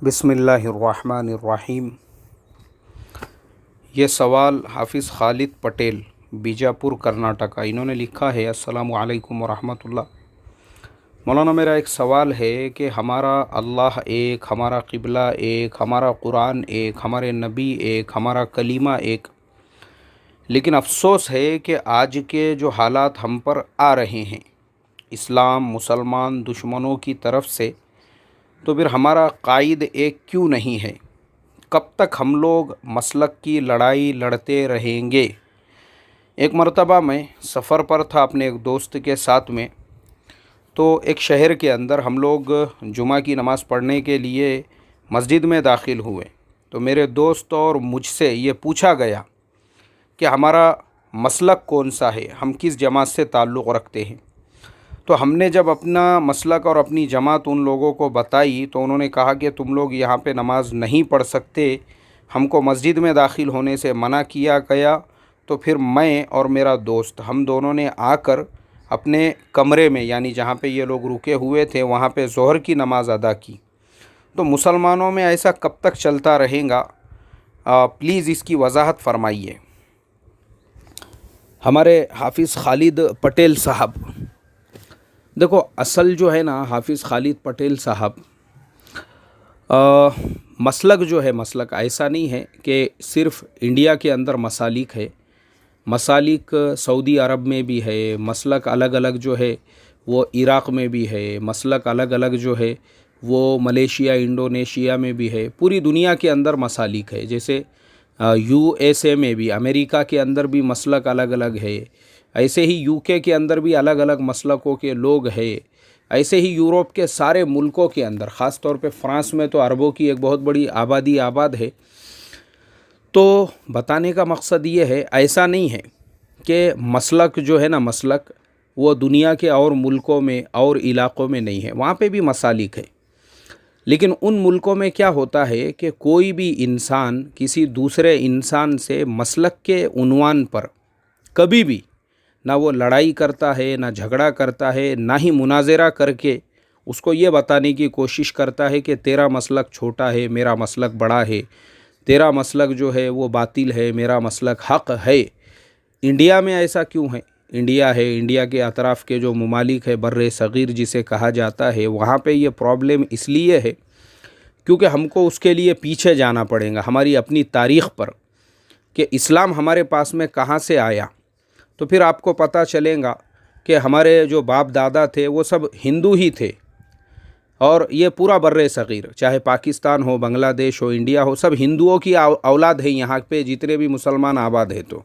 بسم اللہ الرحمن الرحیم۔ یہ سوال حافظ خالد پٹیل، بیجاپور کرناٹکا، انہوں نے لکھا ہے۔ السلام علیکم ورحمۃ اللہ۔ مولانا، میرا ایک سوال ہے کہ ہمارا اللہ ایک، ہمارا قبلہ ایک، ہمارا قرآن ایک، ہمارے نبی ایک، ہمارا کلمہ ایک، لیکن افسوس ہے کہ آج کے جو حالات ہم پر آ رہے ہیں اسلام مسلمان دشمنوں کی طرف سے، تو پھر ہمارا قائد ایک کیوں نہیں ہے؟ کب تک ہم لوگ مسلک کی لڑائی لڑتے رہیں گے؟ ایک مرتبہ میں سفر پر تھا اپنے ایک دوست کے ساتھ میں، تو ایک شہر کے اندر ہم لوگ جمعہ کی نماز پڑھنے کے لیے مسجد میں داخل ہوئے، تو میرے دوست اور مجھ سے یہ پوچھا گیا کہ ہمارا مسلک کون سا ہے، ہم کس جماعت سے تعلق رکھتے ہیں؟ تو ہم نے جب اپنا مسلک اور اپنی جماعت ان لوگوں کو بتائی تو انہوں نے کہا کہ تم لوگ یہاں پہ نماز نہیں پڑھ سکتے، ہم کو مسجد میں داخل ہونے سے منع کیا گیا۔ تو پھر میں اور میرا دوست ہم دونوں نے آ کر اپنے کمرے میں، یعنی جہاں پہ یہ لوگ رکے ہوئے تھے، وہاں پہ ظہر کی نماز ادا کی۔ تو مسلمانوں میں ایسا کب تک چلتا رہے گا؟ پلیز اس کی وضاحت فرمائیے۔ ہمارے حافظ خالد پٹیل صاحب، دیکھو اصل جو ہے نا حافظ خالد پٹیل صاحب، مسلک جو ہے، مسلک ایسا نہیں ہے کہ صرف انڈیا کے اندر مسالک ہے، مسالک سعودی عرب میں بھی ہے، مسلک الگ الگ جو ہے وہ عراق میں بھی ہے، مسلک الگ الگ جو ہے وہ ملیشیا انڈونیشیا میں بھی ہے، پوری دنیا کے اندر مسالک ہے۔ جیسے USA میں بھی، امریکہ کے اندر بھی مسلک الگ الگ ہے، ایسے ہی UK کے اندر بھی الگ الگ مسلکوں کے لوگ ہیں، ایسے ہی یورپ کے سارے ملکوں کے اندر، خاص طور پہ فرانس میں تو عربوں کی ایک بہت بڑی آبادی آباد ہے۔ تو بتانے کا مقصد یہ ہے، ایسا نہیں ہے کہ مسلک جو ہے نا، مسلک وہ دنیا کے اور ملکوں میں اور علاقوں میں نہیں ہے، وہاں پہ بھی مسالک ہے، لیکن ان ملکوں میں کیا ہوتا ہے کہ کوئی بھی انسان کسی دوسرے انسان سے مسلک کے عنوان پر کبھی بھی نہ وہ لڑائی کرتا ہے، نہ جھگڑا کرتا ہے، نہ ہی مناظرہ کر کے اس کو یہ بتانے کی کوشش کرتا ہے کہ تیرا مسلک چھوٹا ہے، میرا مسلک بڑا ہے، تیرا مسلک جو ہے وہ باطل ہے، میرا مسلک حق ہے۔ انڈیا میں ایسا کیوں ہے؟ انڈیا ہے، انڈیا کے اطراف کے جو ممالک ہے، بر صغیر جسے کہا جاتا ہے، وہاں پہ یہ پرابلم اس لیے ہے کیونکہ ہم کو اس کے لیے پیچھے جانا پڑے گا، ہماری اپنی تاریخ پر، کہ اسلام ہمارے پاس میں کہاں سے آیا۔ تو پھر آپ کو پتہ چلے گا کہ ہمارے جو باپ دادا تھے وہ سب ہندو ہی تھے، اور یہ پورا بر صغیر، چاہے پاکستان ہو، بنگلہ دیش ہو، انڈیا ہو، سب ہندوؤں کی اولاد ہے۔ یہاں پہ جتنے بھی مسلمان آباد ہیں تو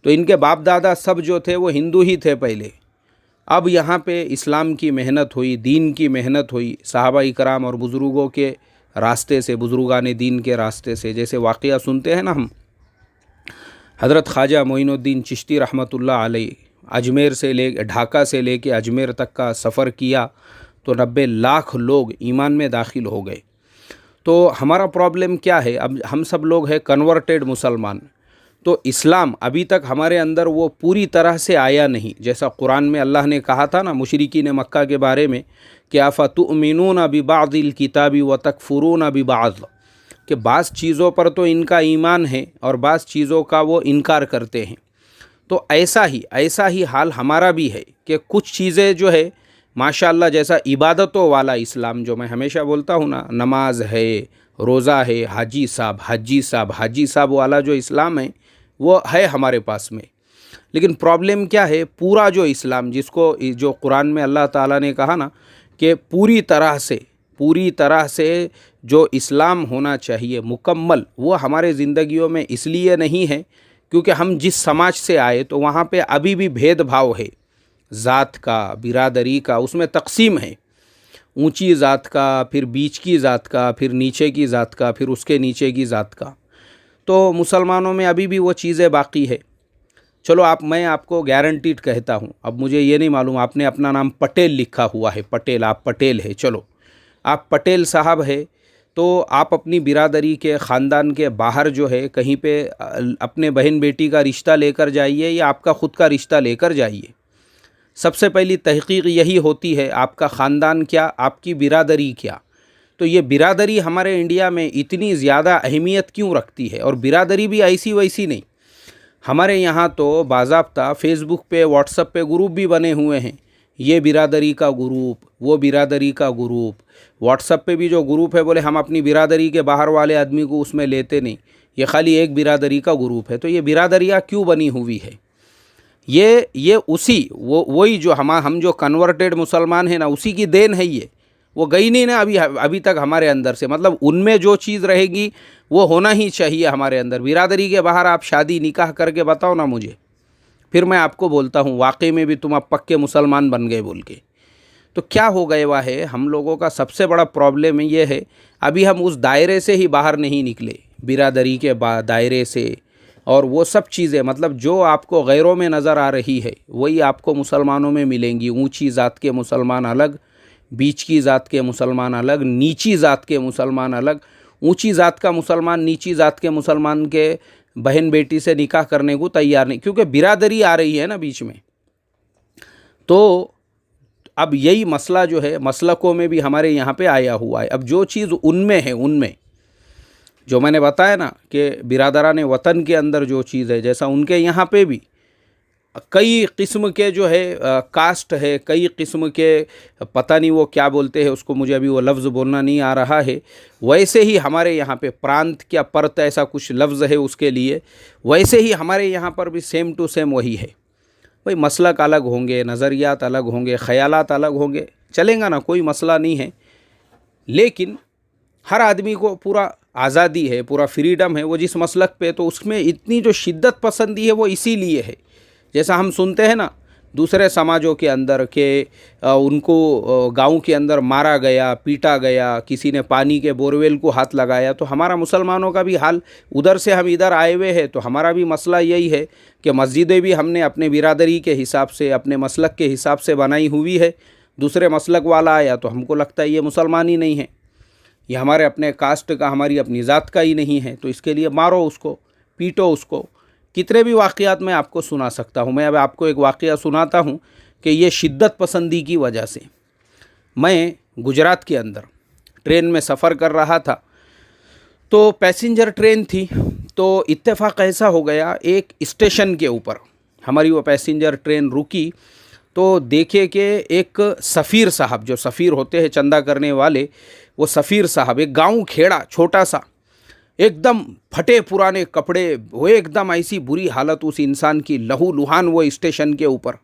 ان کے باپ دادا سب جو تھے وہ ہندو ہی تھے پہلے۔ اب یہاں پہ اسلام کی محنت ہوئی، دین کی محنت ہوئی، صحابہ اکرام اور بزرگوں کے راستے سے، بزرگان دین کے راستے سے، جیسے واقعہ سنتے ہیں نا ہم، حضرت خواجہ معین الدین چشتی رحمۃ اللہ علیہ ڈھاکہ سے لے کے اجمیر تک کا سفر کیا تو 90 لاکھ لوگ ایمان میں داخل ہو گئے۔ تو ہمارا پرابلم کیا ہے؟ اب ہم سب لوگ ہیں کنورٹڈ مسلمان، تو اسلام ابھی تک ہمارے اندر وہ پوری طرح سے آیا نہیں، جیسا قرآن میں اللہ نے کہا تھا نا مشرکین مکہ کے بارے میں کہ افتؤمنون ببعض الکتاب وتکفرون ببعض، کہ بعض چیزوں پر تو ان کا ایمان ہے اور بعض چیزوں کا وہ انکار کرتے ہیں۔ تو ایسا ہی حال ہمارا بھی ہے کہ کچھ چیزیں جو ہے ماشاءاللہ، جیسا عبادتوں والا اسلام جو میں ہمیشہ بولتا ہوں نا، نماز ہے، روزہ ہے، حاجی صاحب والا جو اسلام ہے وہ ہے ہمارے پاس میں، لیکن پرابلم کیا ہے؟ پورا جو اسلام جو قرآن میں اللہ تعالیٰ نے کہا نا کہ پوری طرح سے جو اسلام ہونا چاہیے مکمل، وہ ہمارے زندگیوں میں اس لیے نہیں ہے کیونکہ ہم جس سماج سے آئے تو وہاں پہ ابھی بھی بھید بھاؤ ہے، ذات کا، برادری کا، اس میں تقسیم ہے، اونچی ذات کا، پھر بیچ کی ذات کا، پھر نیچے کی ذات کا، پھر اس کے نیچے کی ذات کا۔ تو مسلمانوں میں ابھی بھی وہ چیزیں باقی ہے۔ چلو میں آپ کو گارنٹیڈ کہتا ہوں، اب مجھے یہ نہیں معلوم، آپ نے اپنا نام پٹیل لکھا ہوا ہے، پٹیل، آپ پٹیل ہے، چلو آپ پٹیل صاحب ہے، تو آپ اپنی برادری کے، خاندان کے باہر جو ہے کہیں پہ اپنے بہن بیٹی کا رشتہ لے کر جائیے یا آپ کا خود کا رشتہ لے کر جائیے، سب سے پہلی تحقیق یہی ہوتی ہے آپ کا خاندان کیا، آپ کی برادری کیا۔ تو یہ برادری ہمارے انڈیا میں اتنی زیادہ اہمیت کیوں رکھتی ہے؟ اور برادری بھی ایسی ویسی نہیں، ہمارے یہاں تو باضابطہ فیس بک پہ واٹس ایپ پہ گروپ بھی بنے ہوئے ہیں، یہ برادری کا گروپ، وہ برادری کا گروپ۔ واٹس ایپ پہ بھی جو گروپ ہے بولے ہم اپنی برادری کے باہر والے آدمی کو اس میں لیتے نہیں، یہ خالی ایک برادری کا گروپ ہے۔ تو یہ برادریاں کیوں بنی ہوئی ہے؟ یہ اسی وہی جو ہم جو کنورٹڈ مسلمان ہیں نا، اسی کی دین ہے یہ، وہ گئی نہیں نا ابھی تک ہمارے اندر سے۔ مطلب ان میں جو چیز رہے گی وہ ہونا ہی چاہیے ہمارے اندر۔ برادری کے باہر آپ شادی نکاح کر کے بتاؤ نا مجھے، پھر میں آپ کو بولتا ہوں واقعی میں بھی تم اب پکے مسلمان بن گئے بول کے۔ تو کیا ہو گئے ہوا ہے، ہم لوگوں کا سب سے بڑا پرابلم یہ ہے، ابھی ہم اس دائرے سے ہی باہر نہیں نکلے، برادری کے دائرے سے، اور وہ سب چیزیں مطلب جو آپ کو غیروں میں نظر آ رہی ہے وہی آپ کو مسلمانوں میں ملیں گی۔ اونچی ذات کے مسلمان الگ، بیچ کی ذات کے مسلمان الگ، نیچی ذات کے مسلمان الگ۔ اونچی ذات کا مسلمان نیچی ذات کے مسلمان کے بہن بیٹی سے نکاح کرنے کو تیار نہیں، کیونکہ برادری آ رہی ہے نا بیچ میں۔ تو اب یہی مسئلہ جو ہے مسلکوں میں بھی ہمارے یہاں پہ آیا ہوا ہے۔ اب جو چیز ان میں ہے، ان میں جو میں نے بتایا نا کہ برادران وطن کے اندر جو چیز ہے، جیسا ان کے یہاں پہ بھی کئی قسم کے جو ہے کاسٹ ہے، کئی قسم کے پتہ نہیں وہ کیا بولتے ہیں اس کو، مجھے ابھی وہ لفظ بولنا نہیں آ رہا ہے، ویسے ہی ہمارے یہاں پہ پرانت کیا پرت ایسا کچھ لفظ ہے اس کے لیے، ویسے ہی ہمارے یہاں پر بھی سیم ٹو سیم وہی ہے۔ بھئی مسلک الگ ہوں گے، نظریات الگ ہوں گے، خیالات الگ ہوں گے، چلیں گا نا، کوئی مسئلہ نہیں ہے، لیکن ہر آدمی کو پورا آزادی ہے، پورا فریڈم ہے وہ جس مسلک پہ، تو اس میں اتنی جو شدت پسندی ہے وہ اسی لیے ہے۔ جیسا ہم سنتے ہیں نا دوسرے سماجوں کے اندر کہ ان کو گاؤں کے اندر مارا گیا، پیٹا گیا، کسی نے پانی کے بورویل کو ہاتھ لگایا، تو ہمارا مسلمانوں کا بھی حال، ادھر سے ہم ادھر آئے ہوئے ہیں تو ہمارا بھی مسئلہ یہی ہے کہ مسجدیں بھی ہم نے اپنے برادری کے حساب سے، اپنے مسلک کے حساب سے بنائی ہوئی ہے۔ دوسرے مسلک والا آیا تو ہم کو لگتا ہے یہ مسلمان ہی نہیں ہے، یہ ہمارے اپنے کاسٹ کا، ہماری اپنی ذات کا ہی نہیں ہے، تو اس کے لیے مارو اس کو، پیٹو اس کو۔ کتنے بھی واقعات میں آپ کو سنا سکتا ہوں۔ میں اب آپ کو ایک واقعہ سناتا ہوں کہ یہ شدت پسندی کی وجہ سے، میں گجرات کے اندر ٹرین میں سفر کر رہا تھا، تو پیسنجر ٹرین تھی، تو اتفاق ایسا ہو گیا ایک اسٹیشن کے اوپر ہماری وہ پیسنجر ٹرین رکی، تو دیکھے کہ ایک سفیر صاحب، جو سفیر ہوتے ہیں چندہ کرنے والے، وہ سفیر صاحب ایک گاؤں کھیڑا چھوٹا سا، ایک دم پھٹے پرانے کپڑے، وہ ایک دم ایسی بری حالت اس انسان کی، لہو لہان، وہ اسٹیشن کے اوپر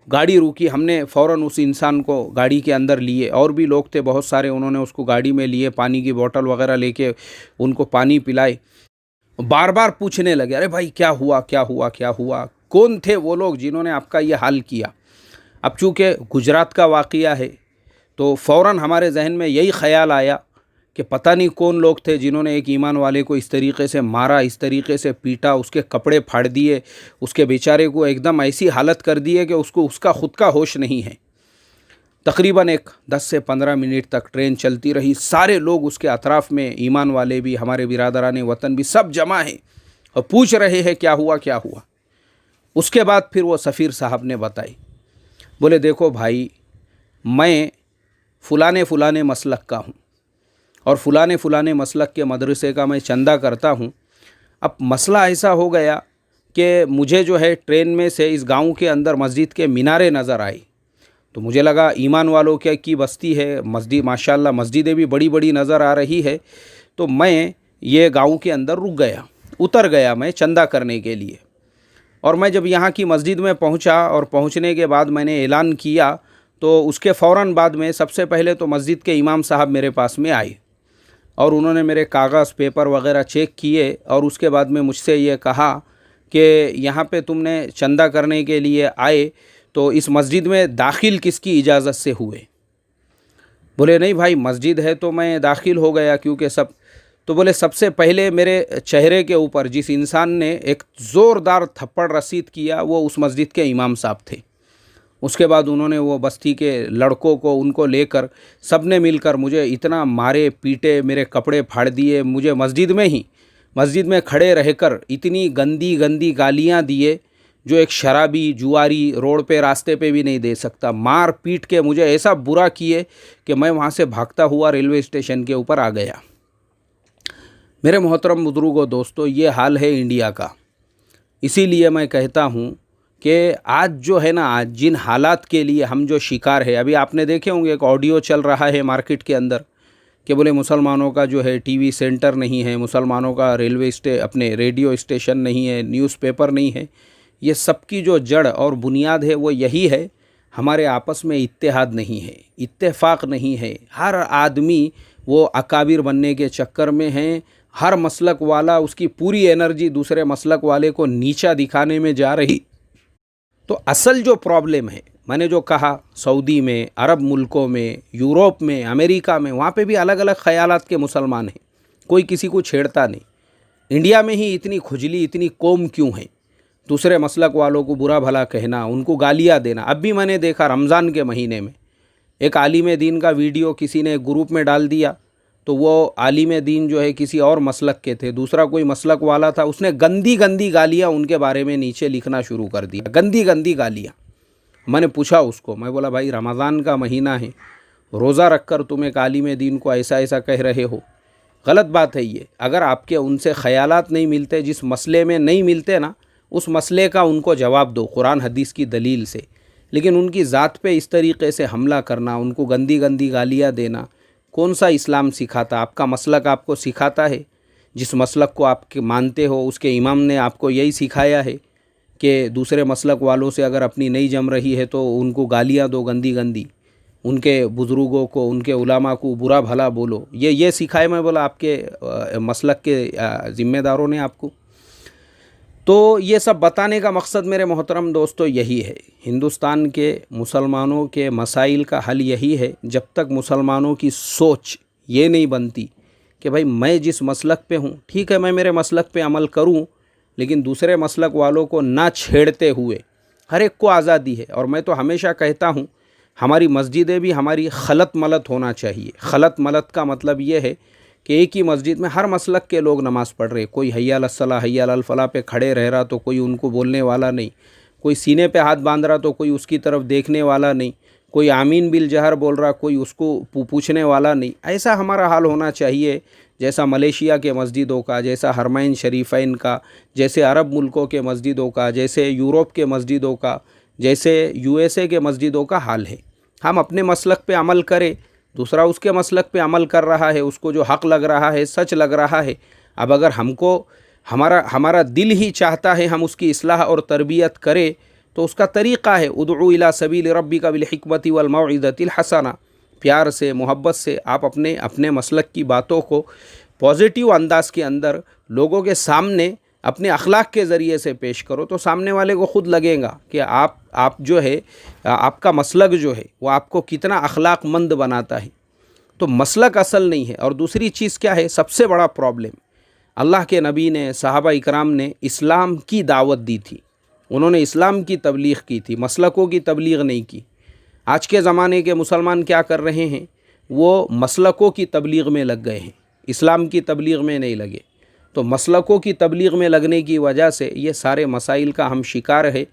گاڑی روکی، ہم نے فوراً اس انسان کو گاڑی کے اندر لیے، اور بھی لوگ تھے بہت سارے، انہوں نے اس کو گاڑی میں لیے، پانی کی بوتل وغیرہ لے کے ان کو پانی پلائے، بار بار پوچھنے لگے ارے بھائی کیا ہوا کیا ہوا کیا ہوا، کون تھے وہ لوگ جنہوں نے آپ کا یہ حال کیا۔ اب چونکہ گجرات کا واقعہ ہے تو فوراً ہمارے ذہن میں یہی خیال آیا کہ پتہ نہیں کون لوگ تھے جنہوں نے ایک ایمان والے کو اس طریقے سے مارا، اس طریقے سے پیٹا، اس کے کپڑے پھاڑ دیے، اس کے بیچارے کو ایک دم ایسی حالت کر دیے کہ اس کا خود کا ہوش نہیں ہے۔ تقریباً 10 سے 15 منٹ تک ٹرین چلتی رہی، سارے لوگ اس کے اطراف میں، ایمان والے بھی، ہمارے برادران وطن بھی، سب جمع ہیں اور پوچھ رہے ہیں کیا ہوا کیا ہوا۔ اس کے بعد پھر وہ سفیر صاحب نے بتائی، بولے دیکھو بھائی، میں فلانے مسلک کا ہوں اور فلانے مسلک کے مدرسے کا میں چندہ کرتا ہوں۔ اب مسئلہ ایسا ہو گیا کہ مجھے جو ہے ٹرین میں سے اس گاؤں کے اندر مسجد کے مینارے نظر آئی، تو مجھے لگا ایمان والوں کی بستی ہے، مسجد ماشاءاللہ مسجدیں بھی بڑی بڑی نظر آ رہی ہے، تو میں یہ گاؤں کے اندر رک گیا، اتر گیا میں چندہ کرنے کے لیے۔ اور میں جب یہاں کی مسجد میں پہنچا اور پہنچنے کے بعد میں نے اعلان کیا، تو اس کے فوراً بعد میں سب سے پہلے تو مسجد کے امام صاحب میرے پاس میں آئے اور انہوں نے میرے کاغذ پیپر وغیرہ چیک کیے، اور اس کے بعد میں مجھ سے یہ کہا کہ یہاں پہ تم نے چندہ کرنے کے لیے آئے تو اس مسجد میں داخل کس کی اجازت سے ہوئے؟ بولے نہیں بھائی مسجد ہے تو میں داخل ہو گیا کیونکہ سب، تو بولے سب سے پہلے میرے چہرے کے اوپر جس انسان نے ایک زوردار تھپڑ رسید کیا وہ اس مسجد کے امام صاحب تھے۔ اس کے بعد انہوں نے وہ بستی کے لڑکوں کو، ان کو لے کر، سب نے مل کر مجھے اتنا مارے پیٹے، میرے کپڑے پھاڑ دیے، مجھے مسجد میں کھڑے رہ کر اتنی گندی گالیاں دیے جو ایک شرابی جواری روڈ پہ راستے پہ بھی نہیں دے سکتا. مار پیٹ کے مجھے ایسا برا کیے کہ میں وہاں سے بھاگتا ہوا ریلوے اسٹیشن کے اوپر آ گیا. میرے محترم بزرگوں دوستو، یہ حال ہے انڈیا کا. اسی لیے میں کہتا ہوں کہ آج جو ہے نا، آج جن حالات کے لیے ہم جو شکار ہے، ابھی آپ نے دیکھے ہوں گے ایک آڈیو چل رہا ہے مارکیٹ کے اندر کہ بولے مسلمانوں کا جو ہے ٹی وی سینٹر نہیں ہے، مسلمانوں کا اپنے ریڈیو اسٹیشن نہیں ہے، نیوز پیپر نہیں ہے. یہ سب کی جو جڑ اور بنیاد ہے وہ یہی ہے، ہمارے آپس میں اتحاد نہیں ہے، اتفاق نہیں ہے. ہر آدمی وہ اکابر بننے کے چکر میں ہیں. ہر مسلک والا اس کی پوری انرجی دوسرے مسلک والے کو نیچا دکھانے میں جا رہی. تو اصل جو پرابلم ہے، میں نے جو کہا، سعودی میں، عرب ملکوں میں، یوروپ میں، امریکہ میں، وہاں پہ بھی الگ الگ خیالات کے مسلمان ہیں، کوئی کسی کو چھیڑتا نہیں. انڈیا میں ہی اتنی کھجلی، اتنی قوم کیوں ہے؟ دوسرے مسلک والوں کو برا بھلا کہنا، ان کو گالیاں دینا. اب بھی میں نے دیکھا رمضان کے مہینے میں ایک عالم دین کا ویڈیو کسی نے گروپ میں ڈال دیا، تو وہ عالم دین جو ہے کسی اور مسلک کے تھے، دوسرا کوئی مسلک والا تھا، اس نے گندی گندی گالیاں ان کے بارے میں نیچے لکھنا شروع کر دیا، گندی گندی گالیاں. میں نے پوچھا اس کو، میں بولا بھائی رمضان کا مہینہ ہے، روزہ رکھ کر تم ایک عالم دین کو ایسا ایسا کہہ رہے ہو، غلط بات ہے یہ. اگر آپ کے ان سے خیالات نہیں ملتے، جس مسئلے میں نہیں ملتے نا، اس مسئلے کا ان کو جواب دو قرآن حدیث کی دلیل سے. لیکن ان کی ذات پہ اس طریقے سے حملہ کرنا، ان کو گندی گندی گالیاں دینا، کون سا اسلام سکھاتا؟ آپ کا مسلک آپ کو سکھاتا ہے؟ جس مسلک کو آپ مانتے ہو اس کے امام نے آپ کو یہی سکھایا ہے کہ دوسرے مسلک والوں سے اگر اپنی نہیں جم رہی ہے تو ان کو گالیاں دو گندی گندی، ان کے بزرگوں کو، ان کے علماء کو برا بھلا بولو، یہ سکھائے؟ میں بولا آپ کے مسلک کے ذمہ داروں نے آپ کو. تو یہ سب بتانے کا مقصد میرے محترم دوستو یہی ہے، ہندوستان کے مسلمانوں کے مسائل کا حل یہی ہے. جب تک مسلمانوں کی سوچ یہ نہیں بنتی کہ بھائی میں جس مسلک پہ ہوں، ٹھیک ہے میں میرے مسلک پہ عمل کروں، لیکن دوسرے مسلک والوں کو نہ چھیڑتے ہوئے. ہر ایک کو آزادی ہے، اور میں تو ہمیشہ کہتا ہوں ہماری مسجدیں بھی ہماری خلط ملط ہونا چاہیے. خلط ملط کا مطلب یہ ہے کہ ایک ہی مسجد میں ہر مسلک کے لوگ نماز پڑھ رہے، کوئی حی علی الصلاۃ حی علی الفلاح پہ کھڑے رہ رہا تو کوئی ان کو بولنے والا نہیں، کوئی سینے پہ ہاتھ باندھ رہا تو کوئی اس کی طرف دیکھنے والا نہیں، کوئی آمین بالجہر بول رہا کوئی اس کو پوچھنے والا نہیں. ایسا ہمارا حال ہونا چاہیے جیسا ملیشیا کے مسجدوں کا، جیسا حرمین شریفین کا، جیسے عرب ملکوں کے مسجدوں کا، جیسے یوروپ کے مسجدوں کا، جیسے USA کے مسجدوں کا حال ہے. ہم اپنے مسلک پہ عمل کریں، دوسرا اس کے مسلک پہ عمل کر رہا ہے، اس کو جو حق لگ رہا ہے، سچ لگ رہا ہے. اب اگر ہم کو ہمارا دل ہی چاہتا ہے ہم اس کی اصلاح اور تربیت کرے، تو اس کا طریقہ ہے ادعو الی سبیل ربک بالحکمت والموعظۃ الحسنہ. پیار سے، محبت سے آپ اپنے مسلک کی باتوں کو پازیٹیو انداز کے اندر لوگوں کے سامنے اپنے اخلاق کے ذریعے سے پیش کرو، تو سامنے والے کو خود لگے گا کہ آپ جو ہے، آپ کا مسلک جو ہے وہ آپ کو کتنا اخلاق مند بناتا ہے. تو مسلک اصل نہیں ہے. اور دوسری چیز کیا ہے؟ سب سے بڑا پرابلم، اللہ کے نبی نے، صحابہ اکرام نے اسلام کی دعوت دی تھی، انہوں نے اسلام کی تبلیغ کی تھی، مسلکوں کی تبلیغ نہیں کی. آج کے زمانے کے مسلمان کیا کر رہے ہیں؟ وہ مسلکوں کی تبلیغ میں لگ گئے ہیں، اسلام کی تبلیغ میں نہیں لگے. تو مسلکوں کی تبلیغ میں لگنے کی وجہ سے یہ سارے مسائل کا ہم شکار ہے.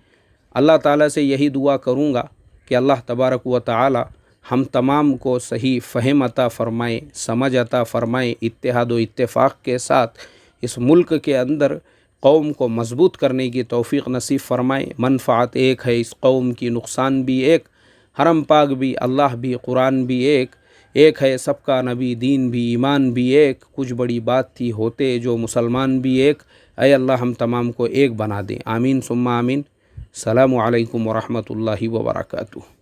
اللہ تعالیٰ سے یہی دعا کروں گا کہ اللہ تبارک و تعالی ہم تمام کو صحیح فہم عطا فرمائے، سمجھ عطا فرمائے، اتحاد و اتفاق کے ساتھ اس ملک کے اندر قوم کو مضبوط کرنے کی توفیق نصیب فرمائے. منفعت ایک ہے اس قوم کی، نقصان بھی ایک، حرم پاک بھی، اللہ بھی، قرآن بھی ایک ہے، سب کا نبی، دین بھی، ایمان بھی ایک. کچھ بڑی بات تھی ہوتے جو مسلمان بھی ایک. اے اللہ ہم تمام کو ایک بنا دیں، آمین ثم آمین. السلام علیکم ورحمۃ اللہ وبرکاتہ.